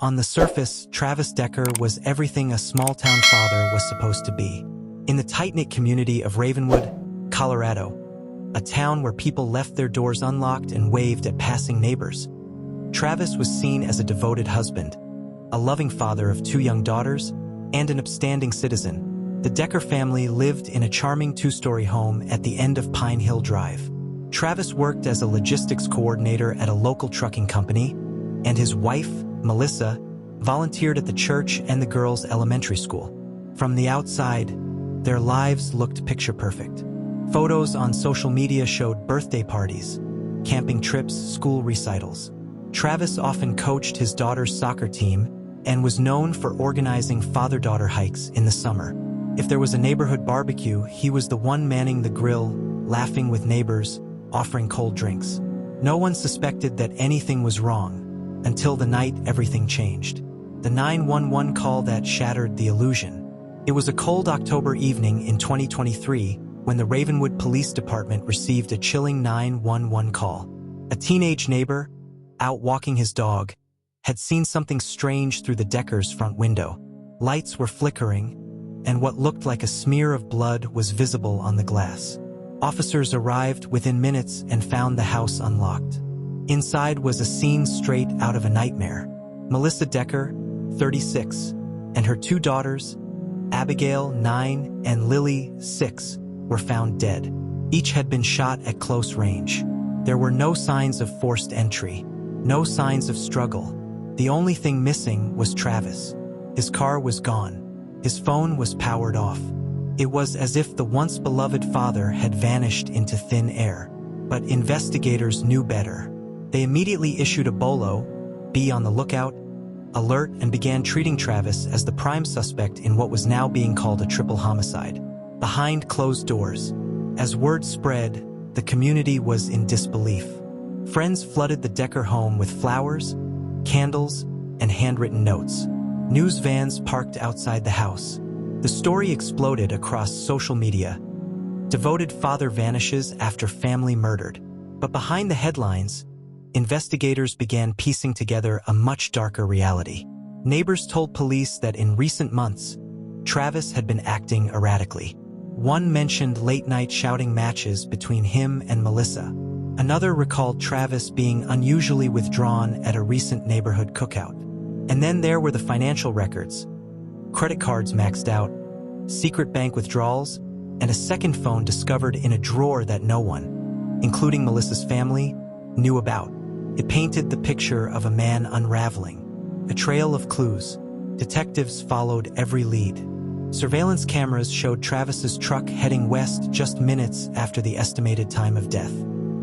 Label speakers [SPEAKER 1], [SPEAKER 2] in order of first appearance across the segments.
[SPEAKER 1] On the surface, Travis Decker was everything a small-town father was supposed to be. In the tight-knit community of Ravenwood, Colorado, a town where people left their doors unlocked and waved at passing neighbors, Travis was seen as a devoted husband, a loving father of 2 young daughters, and an upstanding citizen. The Decker family lived in a charming 2-story home at the end of Pine Hill Drive. Travis worked as a logistics coordinator at a local trucking company, and his wife, Melissa, volunteered at the church and the girls' elementary school. From the outside, their lives looked picture-perfect. Photos on social media showed birthday parties, camping trips, school recitals. Travis often coached his daughter's soccer team and was known for organizing father-daughter hikes in the summer. If there was a neighborhood barbecue, he was the one manning the grill, laughing with neighbors, offering cold drinks. No one suspected that anything was wrong until the night everything changed. The 911 call that shattered the illusion. It was a cold October evening in 2023 when the Ravenwood Police Department received a chilling 911 call. A teenage neighbor, out walking his dog, had seen something strange through the Deckers' front window. Lights were flickering, and what looked like a smear of blood was visible on the glass. Officers arrived within minutes and found the house unlocked. Inside was a scene straight out of a nightmare. Melissa Decker, 36, and her 2 daughters, Abigail, 9, and Lily, 6, were found dead. Each had been shot at close range. There were no signs of forced entry, no signs of struggle. The only thing missing was Travis. His car was gone. His phone was powered off. It was as if the once beloved father had vanished into thin air. But investigators knew better. They immediately issued a BOLO, be on the lookout, alert, and began treating Travis as the prime suspect in what was now being called a triple homicide. Behind closed doors, as word spread, the community was in disbelief. Friends flooded the Decker home with flowers, candles, and handwritten notes. News vans parked outside the house. The story exploded across social media. Devoted father vanishes after family murdered. But behind the headlines, investigators began piecing together a much darker reality. Neighbors told police that in recent months, Travis had been acting erratically. One mentioned late-night shouting matches between him and Melissa. Another recalled Travis being unusually withdrawn at a recent neighborhood cookout. And then there were the financial records. Credit cards maxed out, secret bank withdrawals, and a second phone discovered in a drawer that no one, including Melissa's family, knew about. It painted the picture of a man unraveling. A trail of clues. Detectives followed every lead. Surveillance cameras showed Travis's truck heading west just minutes after the estimated time of death.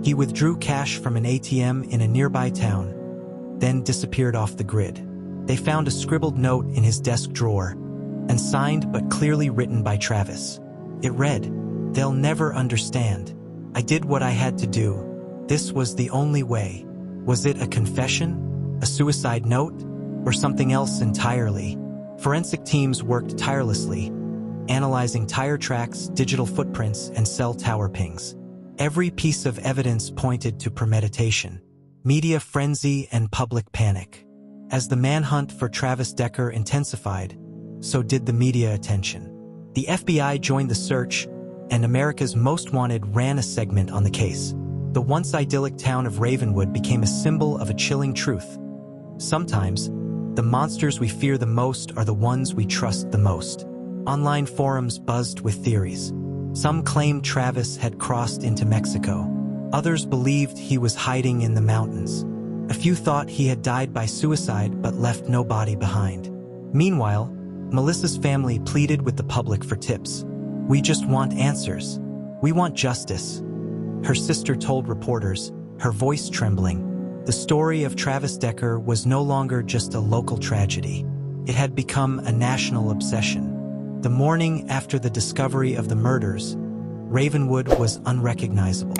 [SPEAKER 1] He withdrew cash from an ATM in a nearby town, then disappeared off the grid. They found a scribbled note in his desk drawer, and signed but clearly written by Travis. It read, "They'll never understand. I did what I had to do. This was the only way." Was it a confession, a suicide note, or something else entirely? Forensic teams worked tirelessly, analyzing tire tracks, digital footprints, and cell tower pings. Every piece of evidence pointed to premeditation. Media frenzy and public panic. As the manhunt for Travis Decker intensified, so did the media attention. The FBI joined the search, and America's Most Wanted ran a segment on the case. The once idyllic town of Ravenwood became a symbol of a chilling truth. Sometimes, the monsters we fear the most are the ones we trust the most. Online forums buzzed with theories. Some claimed Travis had crossed into Mexico. Others believed he was hiding in the mountains. A few thought he had died by suicide but left no body behind. Meanwhile, Melissa's family pleaded with the public for tips. "We just want answers. We want justice." Her sister told reporters, her voice trembling. The story of Travis Decker was no longer just a local tragedy. It had become a national obsession. The morning after the discovery of the murders, Ravenwood was unrecognizable.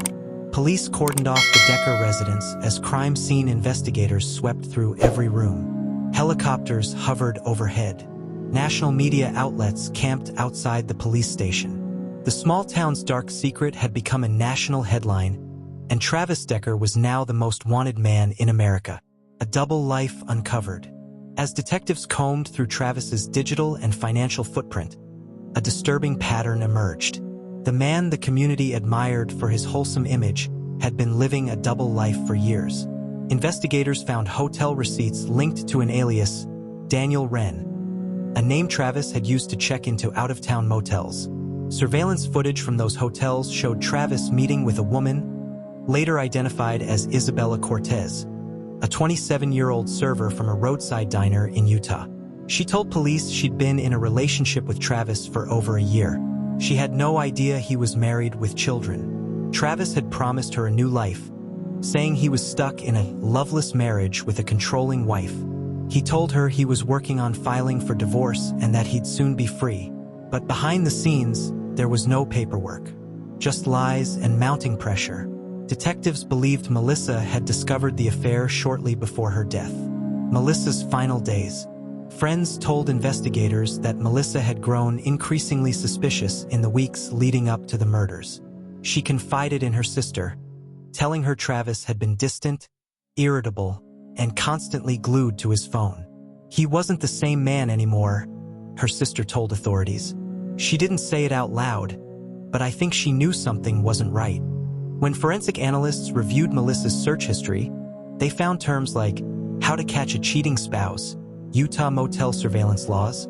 [SPEAKER 1] Police cordoned off the Decker residence as crime scene investigators swept through every room. Helicopters hovered overhead. National media outlets camped outside the police station. The small town's dark secret had become a national headline, and Travis Decker was now the most wanted man in America. A double life uncovered. As detectives combed through Travis's digital and financial footprint, a disturbing pattern emerged. The man the community admired for his wholesome image had been living a double life for years. Investigators found hotel receipts linked to an alias, Daniel Wren, a name Travis had used to check into out-of-town motels. Surveillance footage from those hotels showed Travis meeting with a woman, later identified as Isabella Cortez, a 27-year-old server from a roadside diner in Utah. She told police she'd been in a relationship with Travis for over a year. She had no idea he was married with children. Travis had promised her a new life, saying he was stuck in a loveless marriage with a controlling wife. He told her he was working on filing for divorce and that he'd soon be free. But behind the scenes, there was no paperwork, just lies and mounting pressure. Detectives believed Melissa had discovered the affair shortly before her death. Melissa's final days. Friends told investigators that Melissa had grown increasingly suspicious in the weeks leading up to the murders. She confided in her sister, telling her Travis had been distant, irritable, and constantly glued to his phone. He wasn't the same man anymore, her sister told authorities. She didn't say it out loud, but I think she knew something wasn't right. When forensic analysts reviewed Melissa's search history, they found terms like how to catch a cheating spouse, Utah motel surveillance laws,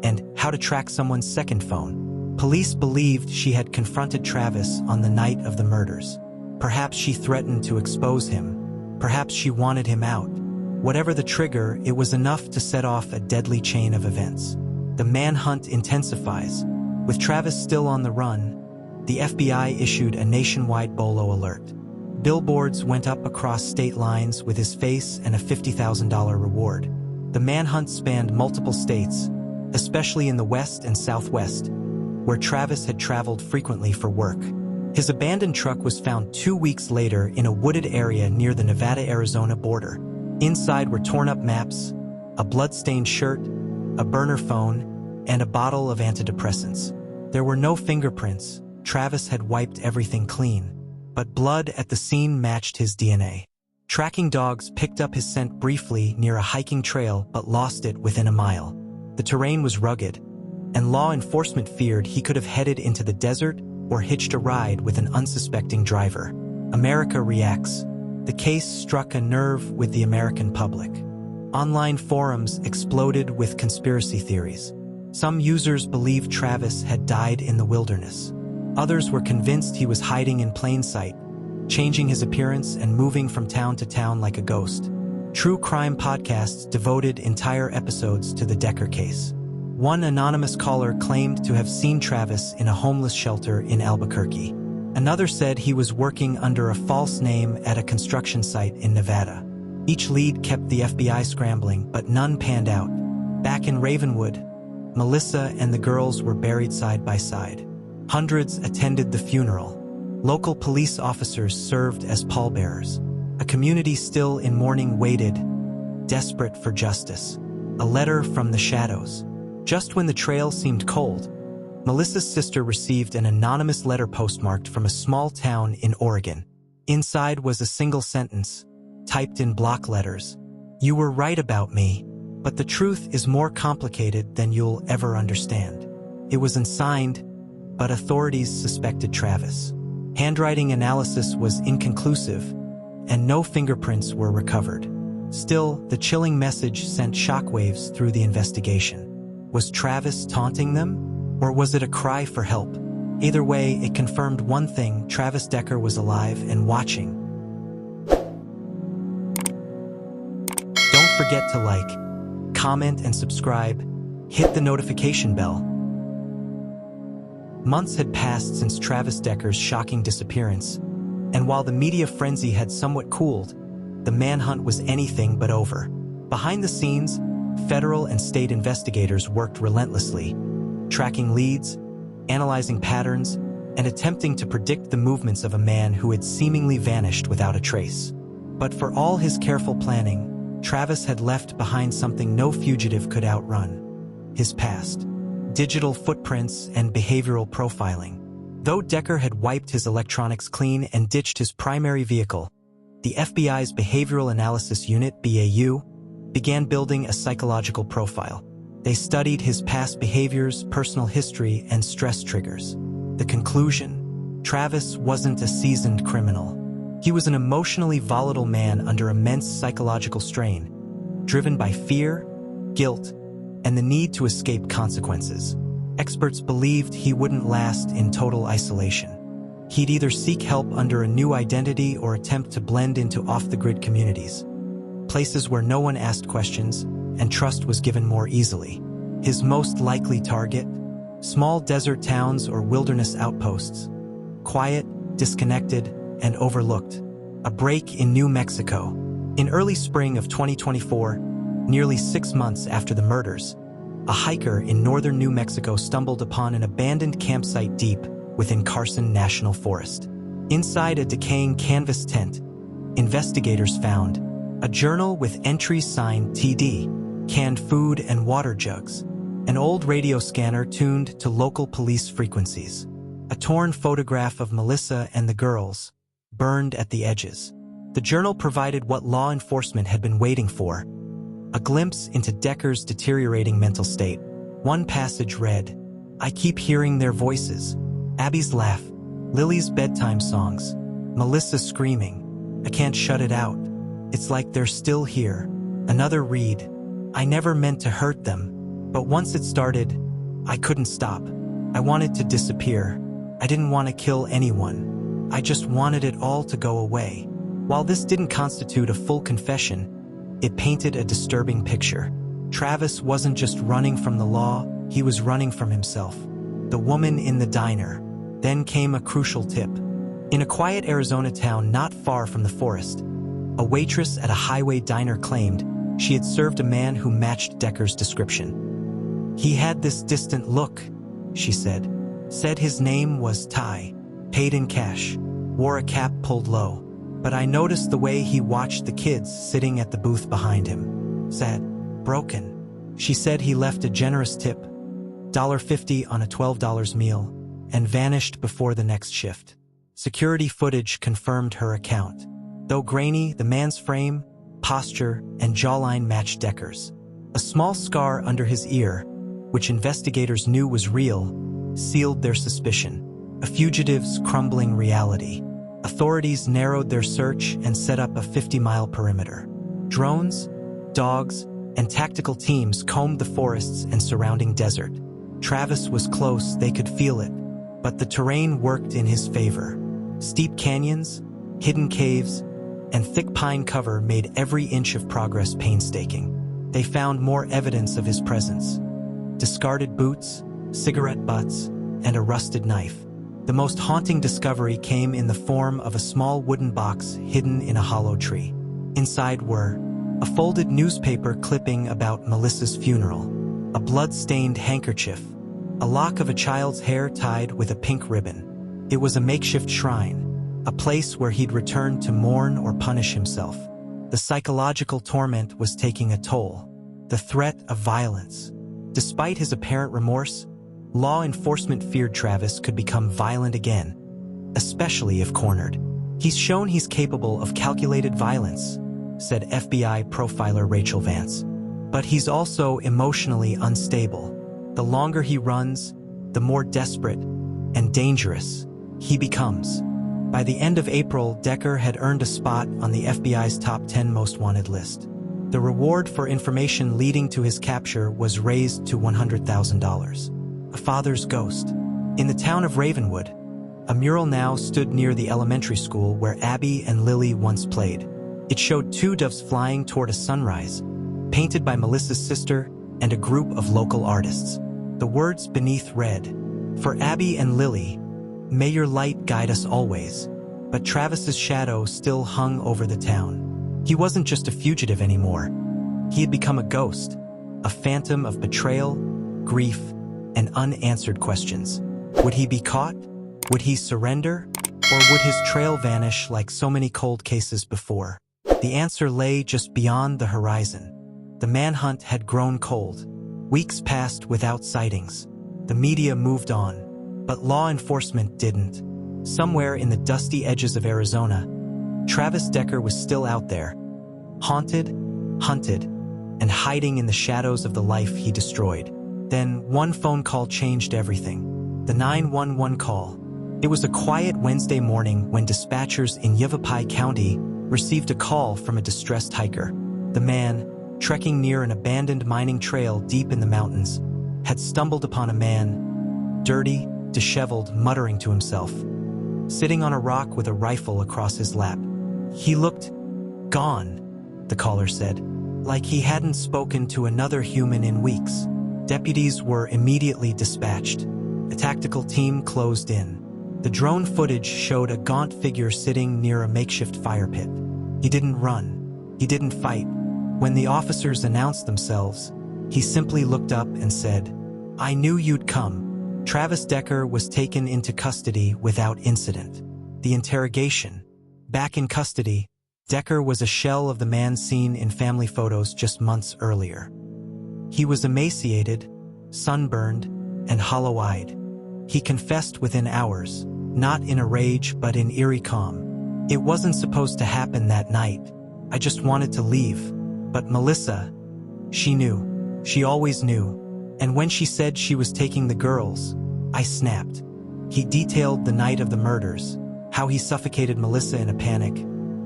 [SPEAKER 1] and how to track someone's second phone. Police believed she had confronted Travis on the night of the murders. Perhaps she threatened to expose him. Perhaps she wanted him out. Whatever the trigger, it was enough to set off a deadly chain of events. The manhunt intensifies. With Travis still on the run, the FBI issued a nationwide BOLO alert. Billboards went up across state lines with his face and a $50,000 reward. The manhunt spanned multiple states, especially in the West and Southwest, where Travis had traveled frequently for work. His abandoned truck was found 2 weeks later in a wooded area near the Nevada-Arizona border. Inside were torn-up maps, a blood-stained shirt, a burner phone, and a bottle of antidepressants. There were no fingerprints. Travis had wiped everything clean, but blood at the scene matched his DNA. Tracking dogs picked up his scent briefly near a hiking trail but lost it within a mile. The terrain was rugged, and law enforcement feared he could have headed into the desert or hitched a ride with an unsuspecting driver. America reacts. The case struck a nerve with the American public. Online forums exploded with conspiracy theories. Some users believed Travis had died in the wilderness. Others were convinced he was hiding in plain sight, changing his appearance and moving from town to town like a ghost. True crime podcasts devoted entire episodes to the Decker case. One anonymous caller claimed to have seen Travis in a homeless shelter in Albuquerque. Another said he was working under a false name at a construction site in Nevada. Each lead kept the FBI scrambling, but none panned out. Back in Ravenwood, Melissa and the girls were buried side by side. Hundreds attended the funeral. Local police officers served as pallbearers. A community still in mourning waited, desperate for justice. A letter from the shadows. Just when the trail seemed cold, Melissa's sister received an anonymous letter postmarked from a small town in Oregon. Inside was a single sentence, typed in block letters. "You were right about me, but the truth is more complicated than you'll ever understand." It was unsigned, but authorities suspected Travis. Handwriting analysis was inconclusive, and no fingerprints were recovered. Still, the chilling message sent shockwaves through the investigation. Was Travis taunting them? Or was it a cry for help? Either way, it confirmed one thing: Travis Decker was alive and watching. Don't forget to like, comment, and subscribe. Hit the notification bell. Months had passed since Travis Decker's shocking disappearance, and while the media frenzy had somewhat cooled, the manhunt was anything but over. Behind the scenes, federal and state investigators worked relentlessly, tracking leads, analyzing patterns, and attempting to predict the movements of a man who had seemingly vanished without a trace. But for all his careful planning, Travis had left behind something no fugitive could outrun: his past. Digital footprints and behavioral profiling. Though Decker had wiped his electronics clean and ditched his primary vehicle, the FBI's Behavioral Analysis Unit, BAU, began building a psychological profile. They studied his past behaviors, personal history, and stress triggers. The conclusion? Travis wasn't a seasoned criminal. He was an emotionally volatile man under immense psychological strain, driven by fear, guilt, and the need to escape consequences. Experts believed he wouldn't last in total isolation. He'd either seek help under a new identity or attempt to blend into off-the-grid communities, places where no one asked questions and trust was given more easily. His most likely target? Small desert towns or wilderness outposts. Quiet, disconnected, and overlooked. A break in New Mexico. In early spring of 2024, nearly 6 months after the murders, a hiker in northern New Mexico stumbled upon an abandoned campsite deep within Carson National Forest. Inside a decaying canvas tent, investigators found a journal with entries signed TD, canned food and water jugs, an old radio scanner tuned to local police frequencies, a torn photograph of Melissa and the girls, burned at the edges. The journal provided what law enforcement had been waiting for, a glimpse into Decker's deteriorating mental state. One passage read, "I keep hearing their voices, Abby's laugh, Lily's bedtime songs, Melissa screaming. I can't shut it out. It's like they're still here." Another read, "I never meant to hurt them, but once it started, I couldn't stop. I wanted to disappear. I didn't want to kill anyone. I just wanted it all to go away." While this didn't constitute a full confession, it painted a disturbing picture. Travis wasn't just running from the law, he was running from himself. The woman in the diner. Then came a crucial tip. In a quiet Arizona town not far from the forest, a waitress at a highway diner claimed she had served a man who matched Decker's description. "He had this distant look," she said. "Said his name was Ty, paid in cash, wore a cap pulled low. But I noticed the way he watched the kids sitting at the booth behind him. Sad, broken." She said he left a generous tip, $1.50 on a $12 meal, and vanished before the next shift. Security footage confirmed her account. Though grainy, the man's frame, posture, and jawline matched Decker's. A small scar under his ear, which investigators knew was real, sealed their suspicion. A fugitive's crumbling reality. Authorities narrowed their search and set up a 50-mile perimeter. Drones, dogs, and tactical teams combed the forests and surrounding desert. Travis was close, they could feel it, but the terrain worked in his favor. Steep canyons, hidden caves, and thick pine cover made every inch of progress painstaking. They found more evidence of his presence. Discarded boots, cigarette butts, and a rusted knife. The most haunting discovery came in the form of a small wooden box hidden in a hollow tree. Inside were a folded newspaper clipping about Melissa's funeral, a blood-stained handkerchief, a lock of a child's hair tied with a pink ribbon. It was a makeshift shrine, a place where he'd return to mourn or punish himself. The psychological torment was taking a toll, the threat of violence. Despite his apparent remorse, law enforcement feared Travis could become violent again, especially if cornered. "He's shown he's capable of calculated violence," said FBI profiler Rachel Vance. "But he's also emotionally unstable. The longer he runs, the more desperate and dangerous he becomes." By the end of April, Decker had earned a spot on the FBI's top 10 most wanted list. The reward for information leading to his capture was raised to $100,000. A father's ghost. In the town of Ravenwood, a mural now stood near the elementary school where Abby and Lily once played. It showed 2 doves flying toward a sunrise, painted by Melissa's sister and a group of local artists. The words beneath read, "For Abby and Lily, may your light guide us always." But Travis's shadow still hung over the town. He wasn't just a fugitive anymore. He had become a ghost, a phantom of betrayal, grief, and unanswered questions. Would he be caught? Would he surrender? Or would his trail vanish like so many cold cases before? The answer lay just beyond the horizon. The manhunt had grown cold. Weeks passed without sightings. The media moved on, but law enforcement didn't. Somewhere in the dusty edges of Arizona, Travis Decker was still out there. Haunted, hunted, and hiding in the shadows of the life he destroyed. Then one phone call changed everything. The 911 call. It was a quiet Wednesday morning when dispatchers in Yavapai County received a call from a distressed hiker. The man, trekking near an abandoned mining trail deep in the mountains, had stumbled upon a man, dirty, disheveled, muttering to himself, sitting on a rock with a rifle across his lap. He looked gone, the caller said, like he hadn't spoken to another human in weeks. Deputies were immediately dispatched. A tactical team closed in. The drone footage showed a gaunt figure sitting near a makeshift fire pit. He didn't run. He didn't fight. When the officers announced themselves, he simply looked up and said, "I knew you'd come." Travis Decker was taken into custody without incident. The interrogation. Back in custody, Decker was a shell of the man seen in family photos just months earlier. He was emaciated, sunburned, and hollow-eyed. He confessed within hours, not in a rage but in eerie calm. "It wasn't supposed to happen that night. I just wanted to leave." But Melissa, she knew. She always knew. And when she said she was taking the girls, I snapped. He detailed the night of the murders, how he suffocated Melissa in a panic,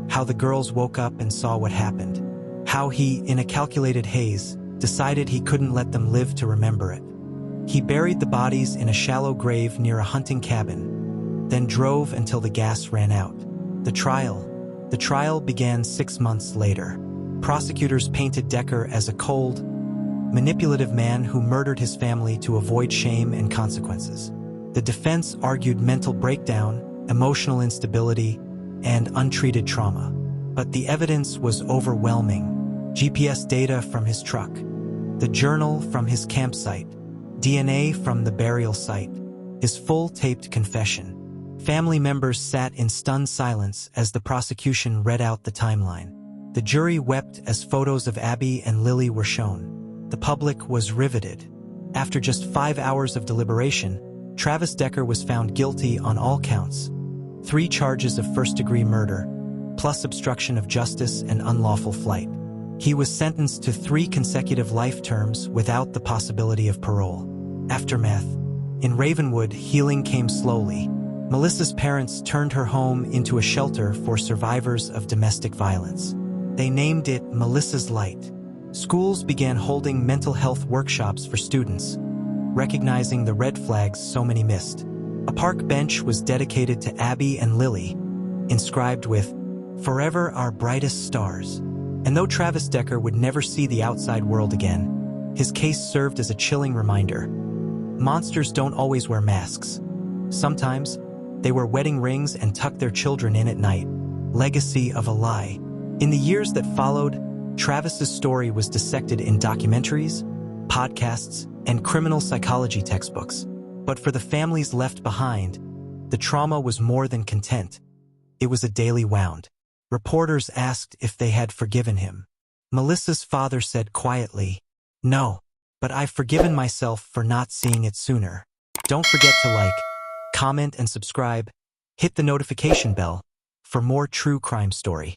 [SPEAKER 1] how the girls woke up and saw what happened, how he, in a calculated haze, decided he couldn't let them live to remember it. He buried the bodies in a shallow grave near a hunting cabin, then drove until the gas ran out. The trial began 6 months later. Prosecutors painted Decker as a cold, manipulative man who murdered his family to avoid shame and consequences. The defense argued mental breakdown, emotional instability, and untreated trauma. But the evidence was overwhelming. GPS data from his truck, the journal from his campsite, DNA from the burial site, his full taped confession. Family members sat in stunned silence as the prosecution read out the timeline. The jury wept as photos of Abby and Lily were shown. The public was riveted. After just 5 hours of deliberation, Travis Decker was found guilty on all counts. 3 charges of first-degree murder, plus obstruction of justice and unlawful flight. He was sentenced to 3 consecutive life terms without the possibility of parole. Aftermath. In Ravenwood, healing came slowly. Melissa's parents turned her home into a shelter for survivors of domestic violence. They named it Melissa's Light. Schools began holding mental health workshops for students, recognizing the red flags so many missed. A park bench was dedicated to Abby and Lily, inscribed with, "Forever our brightest stars." And though Travis Decker would never see the outside world again, his case served as a chilling reminder. Monsters don't always wear masks. Sometimes, they wear wedding rings and tuck their children in at night. Legacy of a lie. In the years that followed, Travis's story was dissected in documentaries, podcasts, and criminal psychology textbooks. But for the families left behind, the trauma was more than content. It was a daily wound. Reporters asked if they had forgiven him. Melissa's father said quietly, "No, but I've forgiven myself for not seeing it sooner." Don't forget to like, comment, and subscribe. Hit the notification bell for more true crime story.